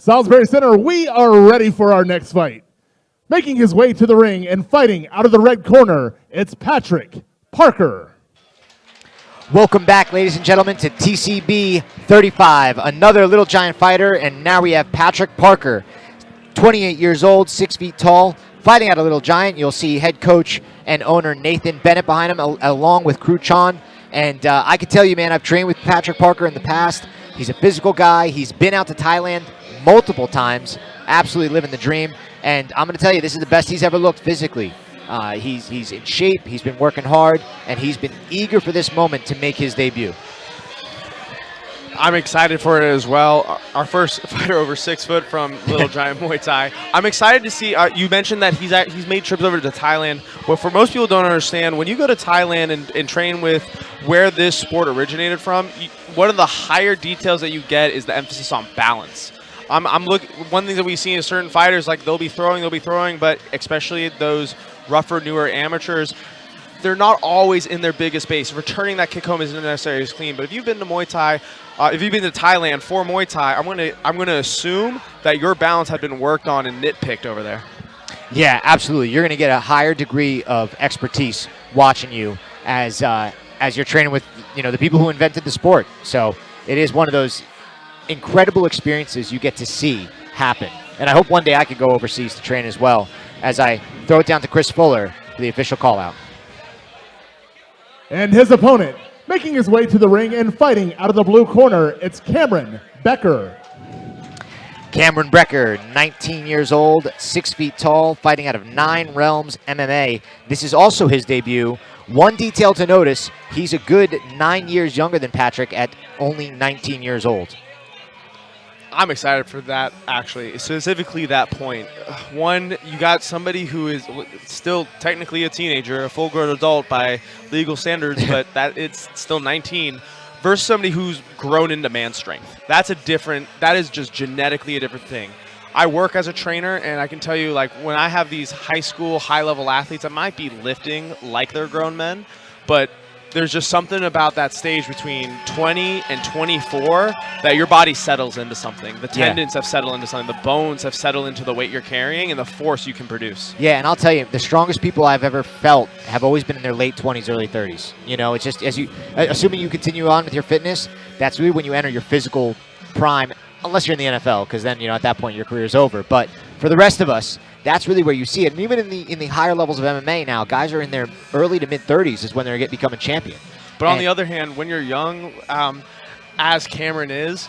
Salisbury Center, we are ready for our next fight. Making his way to the ring and fighting out of the red corner, it's Patrick Parker. Welcome back, ladies and gentlemen, to TCB 35, another Little Giant fighter, and now we have Patrick Parker, 28 years old, 6 feet tall, fighting out of Little Giant. You'll see head coach and owner Nathan Bennett behind him, along with Crew Chan. And I can tell you, man, I've trained with Patrick Parker in the past. He's a physical guy. He's been out to Thailand multiple times, absolutely living the dream. And I'm going to tell you, this is the best he's ever looked physically. He's in shape, he's been working hard, and he's been eager for this moment to make his debut. I'm excited for it as well. Our first fighter over 6 foot from Little Giant Muay Thai. I'm excited to see. You mentioned that he's made trips over to Thailand. Well, for most people don't understand, when you go to Thailand and train with where this sport originated from, one of the higher details that you get is the emphasis on balance. One thing that we see in certain fighters, like they'll be throwing, but especially those rougher, newer amateurs, they're not always in their biggest base. Returning that kick home isn't necessarily as clean. But if you've been to Muay Thai, if you've been to Thailand for Muay Thai, I'm gonna assume that your balance had been worked on and nitpicked over there. Yeah, absolutely. You're going to get a higher degree of expertise watching you as you're training with the people who invented the sport. So it is one of those incredible experiences you get to see happen. And I hope one day I could go overseas to train as well, as I throw it down to Chris Fuller for the official call-out. And his opponent, making his way to the ring and fighting out of the blue corner, it's Cameron Becker. Cameron Becker, 19 years old, 6 feet tall, fighting out of 9 Realms MMA. This is also his debut. One detail to notice, he's a good 9 years younger than Patrick at only 19 years old. I'm excited for that, actually, specifically that point. One, you got somebody who is still technically a teenager, a full-grown adult by legal standards, but that it's still 19, versus somebody who's grown into man strength. That is just genetically a different thing. I work as a trainer, and I can tell you, like, when I have these high school, high-level athletes, I might be lifting like they're grown men, but there's just something about that stage between 20 and 24 that your body settles into something. The tendons have settled into something. The bones have settled into the weight you're carrying and the force you can produce. Yeah, and I'll tell you, the strongest people I've ever felt have always been in their late 20s, early 30s. It's just, assuming you continue on with your fitness, that's really when you enter your physical prime, unless you're in the NFL, because then, at that point your career is over. But for the rest of us, that's really where you see it. And even in the higher levels of MMA now, guys are in their early to mid-30s is when they're becoming champion. But on the other hand, when you're young, as Cameron is,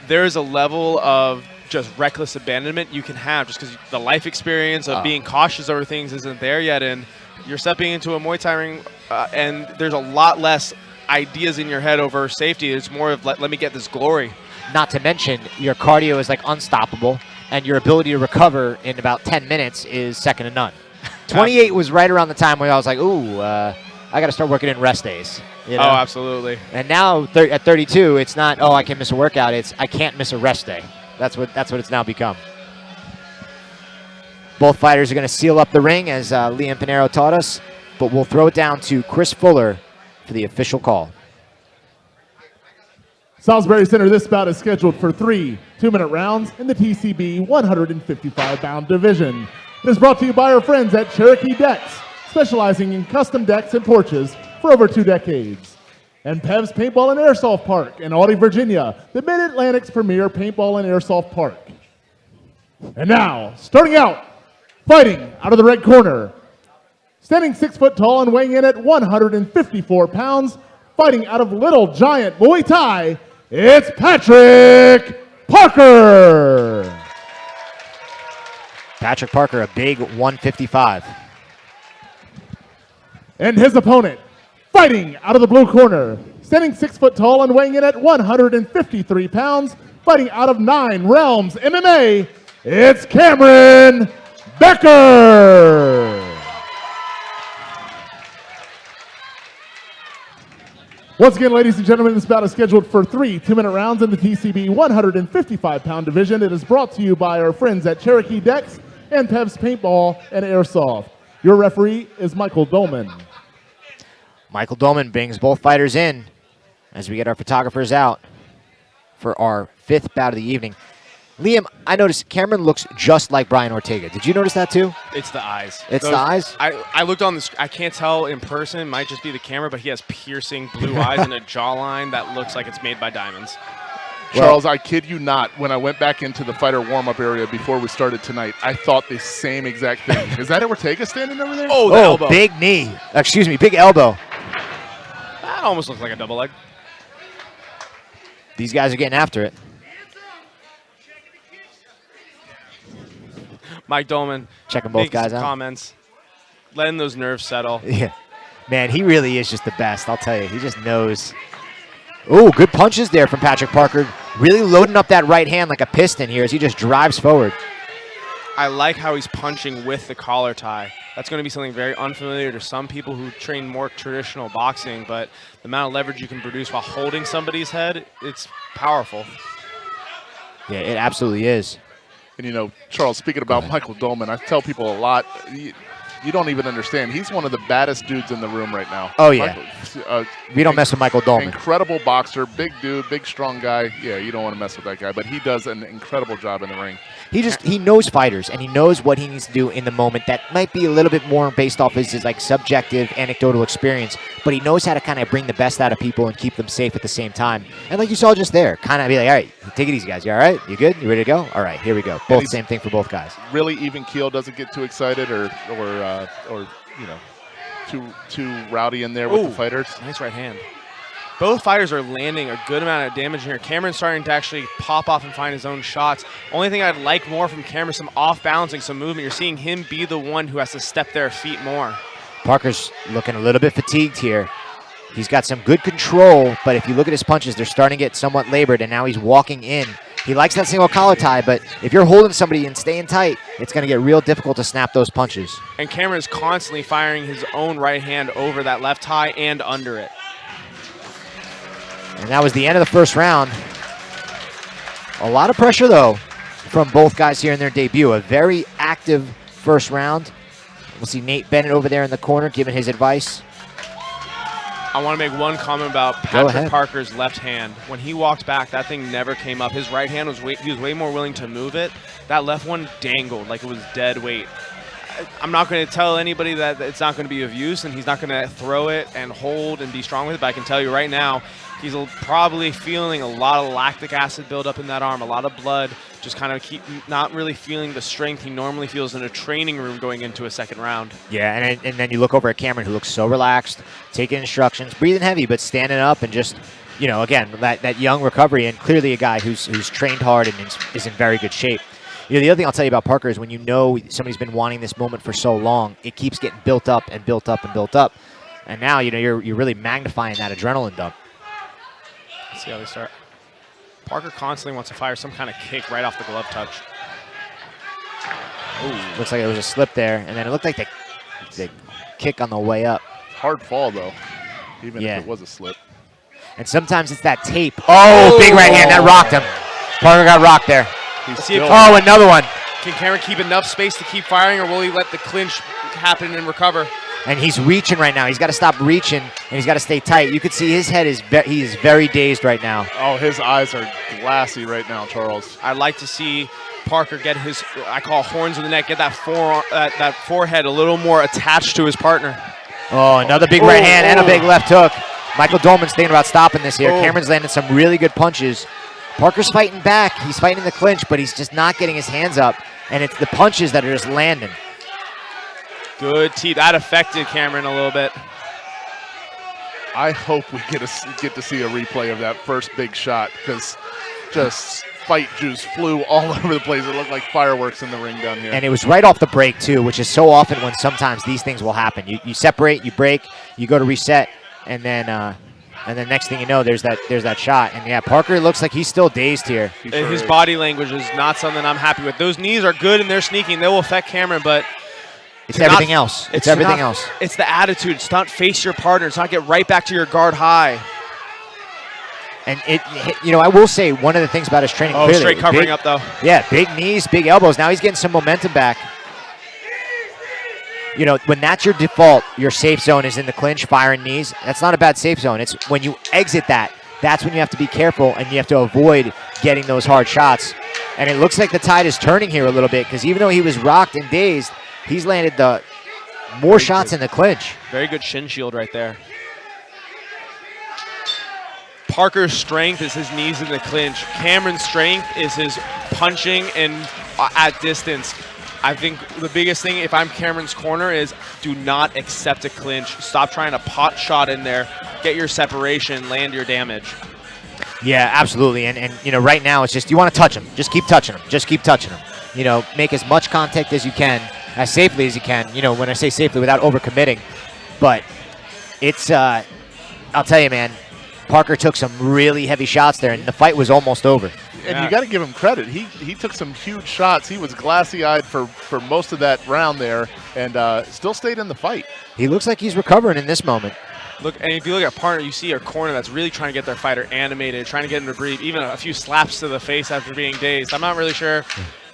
there is a level of just reckless abandonment you can have just because the life experience of being cautious over things isn't there yet. And you're stepping into a Muay Thai ring, and there's a lot less ideas in your head over safety. It's more of let me get this glory. Not to mention, your cardio is like unstoppable, and your ability to recover in about 10 minutes is second to none. 28 was right around the time where I was like, ooh, I got to start working in rest days. Oh, absolutely. And now at 32, it's not, I can miss a workout. It's I can't miss a rest day. That's what it's now become. Both fighters are going to seal up the ring, as Liam Pinero taught us, but we'll throw it down to Chris Fuller for the official call. Salisbury Center, this bout is scheduled for 3 2-minute rounds in the TCB 155-pound division. It is brought to you by our friends at Cherokee Decks, specializing in custom decks and porches for over 2 decades. And Pev's Paintball and Airsoft Park in Audie, Virginia, the Mid-Atlantic's premier paintball and airsoft park. And now, starting out, fighting out of the red corner, standing 6 foot tall and weighing in at 154 pounds, fighting out of Little Giant Muay Thai, it's Patrick Parker. Patrick Parker, a big 155. And his opponent, fighting out of the blue corner, standing 6 foot tall and weighing in at 153 pounds, fighting out of 9 Realms MMA, it's Cameron Becker. Once again, ladies and gentlemen, this bout is scheduled for 3 2-minute rounds in the TCB 155-pound division. It is brought to you by our friends at Cherokee Decks and Pev's Paintball and Airsoft. Your referee is Michael Dolman. Michael Dolman brings both fighters in as we get our photographers out for our 5th bout of the evening. Liam, I noticed Cameron looks just like Brian Ortega. Did you notice that too? It's the eyes. It's the eyes? I looked on the I can't tell in person. It might just be the camera, but he has piercing blue eyes and a jawline that looks like it's made by diamonds. Charles, I kid you not, when I went back into the fighter warm-up area before we started tonight, I thought the same exact thing. Is that Ortega standing over there? Oh, the elbow. Big knee. Excuse me, big elbow. That almost looks like a double leg. These guys are getting after it. Mike Dolman. Checking both guys out. Comments. Letting those nerves settle. Yeah. Man, he really is just the best, I'll tell you. He just knows. Oh, good punches there from Patrick Parker. Really loading up that right hand like a piston here as he just drives forward. I like how he's punching with the collar tie. That's going to be something very unfamiliar to some people who train more traditional boxing, but the amount of leverage you can produce while holding somebody's head, it's powerful. Yeah, it absolutely is. And, you know, Charles, speaking about Michael Dolman, I tell people a lot, you don't even understand. He's one of the baddest dudes in the room right now. Oh, yeah. We don't mess with Michael Dolman. Incredible boxer, big dude, big, strong guy. Yeah, you don't want to mess with that guy, but he does an incredible job in the ring. He knows fighters, and he knows what he needs to do in the moment. That might be a little bit more based off his like subjective, anecdotal experience, but he knows how to kind of bring the best out of people and keep them safe at the same time. And like you saw just there, kind of be like, all right, take it easy, guys. You all right? You good? You ready to go? All right, here we go. Both same thing for both guys. Really even keel, doesn't get too excited or you know, too rowdy in there with the fighters. Nice right hand. Both fighters are landing a good amount of damage here. Cameron's starting to actually pop off and find his own shots. Only thing I'd like more from Cameron, some off-balancing, some movement. You're seeing him be the one who has to step their feet more. Parker's looking a little bit fatigued here. He's got some good control, but if you look at his punches, they're starting to get somewhat labored, and now he's walking in. He likes that single collar tie, but if you're holding somebody and staying tight, it's going to get real difficult to snap those punches. And Cameron's constantly firing his own right hand over that left tie and under it. And that was the end of the first round. A lot of pressure, though, from both guys here in their debut. A very active first round. We'll see Nate Bennett over there in the corner giving his advice. I want to make one comment about Patrick Parker's left hand. When he walked back, that thing never came up. His right hand was he was way more willing to move it. That left one dangled like it was dead weight. I'm not going to tell anybody that it's not going to be of use, and he's not going to throw it and hold and be strong with it, but I can tell you right now, he's probably feeling a lot of lactic acid buildup in that arm, a lot of blood, just kind of not really feeling the strength he normally feels in a training room going into a second round. Yeah, and then you look over at Cameron, who looks so relaxed, taking instructions, breathing heavy, but standing up and just, you know, again, that young recovery, and clearly a guy who's trained hard and is in very good shape. You know, the other thing I'll tell you about Parker is when you know somebody's been wanting this moment for so long, it keeps getting built up and built up and built up. And now, you know, you're really magnifying that adrenaline dump. Let's see how they start. Parker constantly wants to fire some kind of kick right off the glove touch. Ooh. Looks like there was a slip there, and then it looked like the kick on the way up. Hard fall, though, even if it was a slip. And sometimes it's that tape. Oh, big right hand. That rocked him. Parker got rocked there. Oh, another one. Can Cameron keep enough space to keep firing, or will he let the clinch happen and recover? And he's reaching right now. He's got to stop reaching, and he's got to stay tight. You can see his head he is very dazed right now. Oh, his eyes are glassy right now, Charles. I'd like to see Parker get his, I call horns in the neck, get that forehead a little more attached to his partner. Oh, another big right hand and a big left hook. Michael Dolman's thinking about stopping this here. Cameron's landing some really good punches. Parker's fighting back. He's fighting the clinch, but he's just not getting his hands up, and it's the punches that are just landing. Good tee. That affected Cameron a little bit. I hope we get to see a replay of that first big shot, because just fight juice flew all over the place. It looked like fireworks in the ring down here. And it was right off the break, too, which is so often when sometimes these things will happen. You separate, you break, you go to reset, and then next thing you know, there's that shot. And yeah, Parker looks like he's still dazed here. His body language is not something I'm happy with. Those knees are good and they're sneaking. They will affect Cameron, but it's everything else. It's everything else. It's the attitude. It's not face your partner. It's not get right back to your guard high. And you know, I will say one of the things about his training. Oh, clearly, straight covering up though. Yeah, big knees, big elbows. Now he's getting some momentum back. You know, when that's your default, your safe zone is in the clinch, firing knees. That's not a bad safe zone. It's when you exit that, that's when you have to be careful and you have to avoid getting those hard shots. And it looks like the tide is turning here a little bit because even though he was rocked and dazed, he's landed the more shots in the clinch. Very good shin shield right there. Parker's strength is his knees in the clinch. Cameron's strength is his punching and at distance. I think the biggest thing, if I'm Cameron's corner, is do not accept a clinch. Stop trying to pot shot in there. Get your separation, land your damage. Yeah, absolutely. And you know, right now it's just you want to touch him. Just keep touching him. Just keep touching him. You know, make as much contact as you can, as safely as you can. You know, when I say safely, without overcommitting. But it's, I'll tell you, man, Parker took some really heavy shots there, and the fight was almost over. And you got to give him credit. He took some huge shots. He was glassy-eyed for most of that round there, and still stayed in the fight. He looks like he's recovering in this moment. Look, and if you look at partner, you see a corner that's really trying to get their fighter animated, trying to get him to breathe, even a few slaps to the face after being dazed. I'm not really sure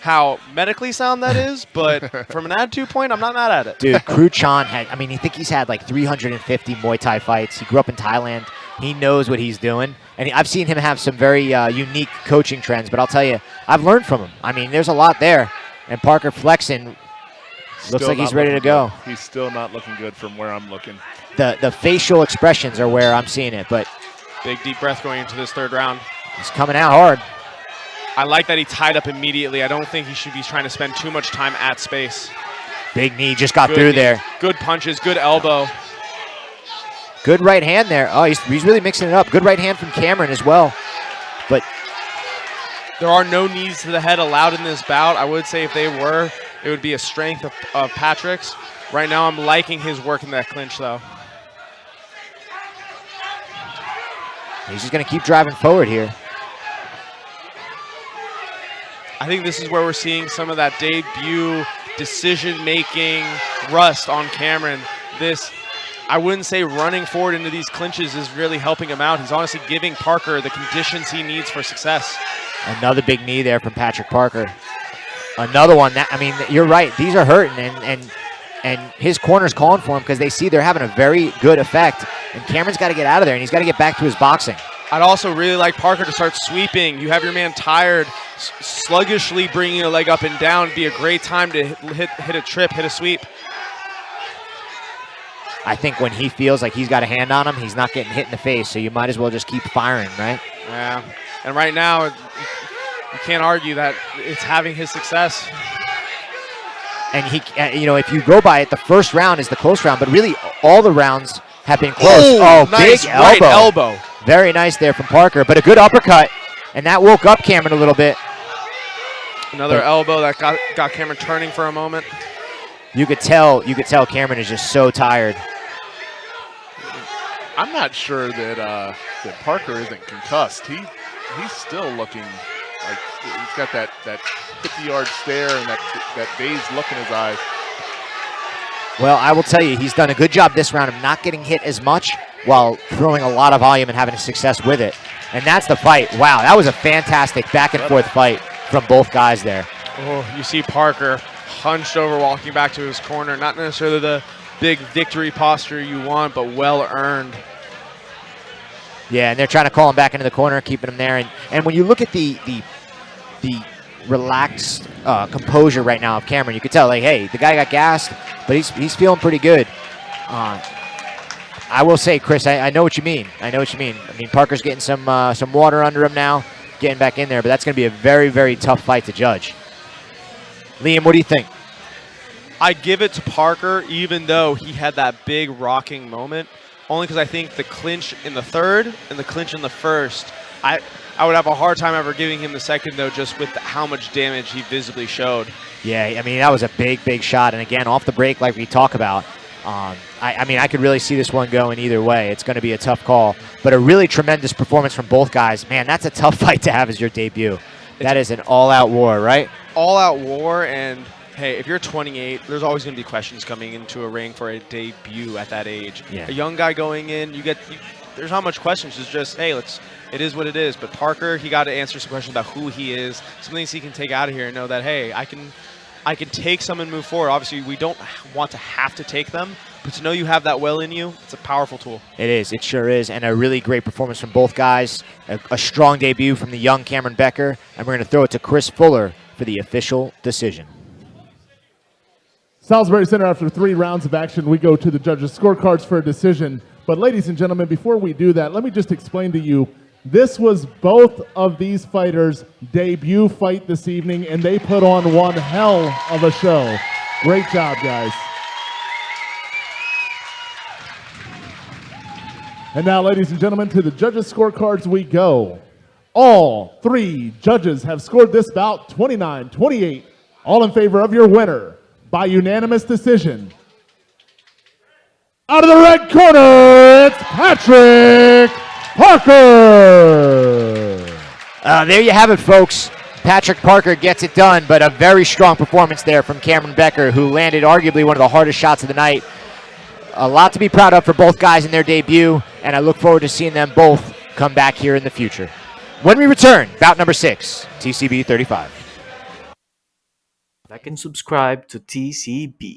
how medically sound that is, but from an attitude point, I'm not mad at it. Dude, Kruchan had, I mean, I think he's had like 350 Muay Thai fights. He grew up in Thailand. He knows what he's doing. And I've seen him have some very unique coaching trends, but I'll tell you, I've learned from him. I mean, there's a lot there. And Parker flexing, looks like he's ready to go. He's still not looking good from where I'm looking. The facial expressions are where I'm seeing it, but Big deep breath going into this third round. he's coming out hard. I like that he tied up immediately. I don't think he should be trying to spend too much time at space. Big knee just got Good through knee. there. Good punches, good elbow. Good right hand there. Oh, he's really mixing it up. Good right hand from Cameron as well. But There are no knees to the head allowed in this bout. I would say if they were, it would be a strength of Patrick's. Right now, I'm liking his work in that clinch, though. he's just going to keep driving forward here. I think this is where we're seeing some of that debut decision-making rust on Cameron. This, I wouldn't say running forward into these clinches is really helping him out. He's honestly giving Parker the conditions he needs for success. Another big knee there from Patrick Parker. Another one. That, I mean, you're right. These are hurting, and his corner's calling for him because they see they're having a very good effect. And Cameron's got to get out of there, and he's got to get back to his boxing. I'd also really like Parker to start sweeping. You have your man tired, sluggishly bringing a leg up and down. It'd be a great time to hit a trip, hit a sweep. I think when he feels like he's got a hand on him, he's not getting hit in the face, so you might as well just keep firing, right? Yeah, and right now, you can't argue that it's having his success. And he, you know, if you go by it, the first round is the close round, but really all the rounds have been close. Oh, nice big right elbow. Very nice there from Parker, but a good uppercut, and that woke up Cameron a little bit. Another elbow that got Cameron turning for a moment. You could tell Cameron is just so tired. I'm not sure that Parker isn't concussed. He's still looking like he's got that 50-yard stare and that dazed look in his eyes. Well, I will tell you, he's done a good job this round of not getting hit as much while throwing a lot of volume and having success with it. And that's the fight. Wow, that was a fantastic back-and-forth fight from both guys there. Oh, you see Parker hunched over, walking back to his corner. Not necessarily the big victory posture you want, but well-earned. Yeah, and they're trying to call him back into the corner, keeping him there. And when you look at the relaxed composure right now of Cameron, you could tell, like, hey, the guy got gassed, but he's feeling pretty good. I will say, Chris, I know what you mean. I know what you mean. I mean, Parker's getting some water under him now, getting back in there, but that's going to be a very, very tough fight to judge. Liam, what do you think? I give it to Parker, even though he had that big rocking moment, only because I think the clinch in the third and the clinch in the first, I would have a hard time ever giving him the second, though, just with how much damage he visibly showed. Yeah, I mean, that was a big, big shot. And again, off the break, like we talk about, I mean, I could really see this one going either way. It's going to be a tough call, but a really tremendous performance from both guys. Man, that's a tough fight to have as your debut. That is an all-out war, right? All-out war, and hey, if you're 28, there's always going to be questions coming into a ring for a debut at that age. Yeah. A young guy going in, there's not much questions. It's just, hey, it is what it is. But Parker, he got to answer some questions about who he is, some things he can take out of here and know that, hey, I can take some and move forward. Obviously, we don't want to have to take them, but to know you have that well in you, it's a powerful tool. It is. It sure is. And a really great performance from both guys. A strong debut from the young Cameron Becker. And we're going to throw it to Chris Fuller for the official decision. Salisbury Center, after 3 rounds of action, we go to the judges' scorecards for a decision. But ladies and gentlemen, before we do that, let me just explain to you, this was both of these fighters' debut fight this evening, and they put on one hell of a show. Great job, guys. And now, ladies and gentlemen, to the judges' scorecards we go. All 3 judges have scored this bout 29-28, all in favor of your winner by unanimous decision. Out of the red corner, it's Patrick Parker. There you have it, folks. Patrick Parker gets it done, but a very strong performance there from Cameron Becker, who landed arguably one of the hardest shots of the night. A lot to be proud of for both guys in their debut, and I look forward to seeing them both come back here in the future. When we return, bout number 6, TCB 35. Like and subscribe to TCB.